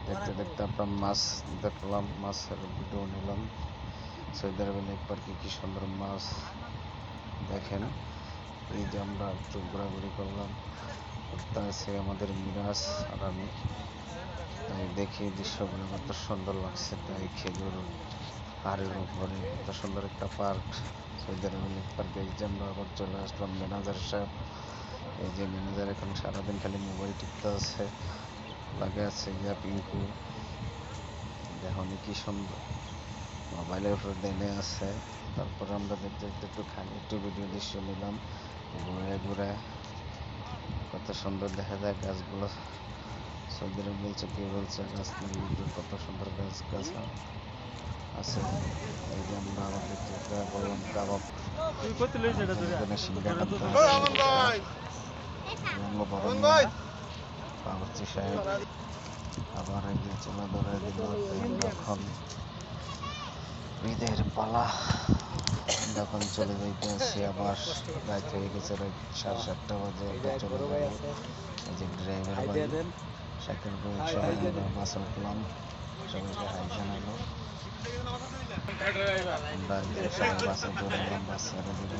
দেখতে দেখতে আমরা মাছ দেখলাম, মাছের ভিডিও নিলাম। সৌদি আরবে লেক পার্কে কি সুন্দর মাছ দেখেন। এই যে আমরা একটু ঘোরাঘুরি করলাম, করতে আছে আমাদের মিরাজ আর আমি। তাই দেখি দৃশ্যগুলো কত সুন্দর লাগছে। তাই খেজুর পাহাড়ের উপরে কত সুন্দর একটা পার্ক, সৌদি আরবে লেক পার্কে। এই যে আমরা আবার চলে আসলাম ম্যানেজার সাহেব। এই যে ম্যানেজার এখন সারাদিন খালি মোবাইল টিপতে আছে, লাগে আছে ইয়া পিঙ্কু। দেখুন কি সুন্দর মোবাইলের উপর দেনে আছে। তারপরে আমরা দেখতে দেখতে একটু খালি একটু ভিডিও দৃশ্য নিলাম, ঘুরে ঘুরে কত সুন্দর দেখা যায় গাছগুলো। সৌদি আরব বলছে কে বলছে গাছ নেই, কত সুন্দর গাছ গাছ আছে। এই যে আমরা আবার দেখতে বললাম কাবাব, সিঙ্গা খাদ্য বাবুর্চি সাহেব আবার এই যে চুলা ধরে দিল। এখন ঈদের পালা, যখন চলে যাইতে আসি আবার রাত হয়ে গেছে, রাত 7:30 বাজে আমরা চলে যাবো। এই যে ড্রাইভার ভাই শাকির ভাই সবাই আমরা বাসে উঠলাম, সবাইকে হাই জানালো। আমরা সবাই বাসে চলে গেলাম, বাস ছেড়ে দিল।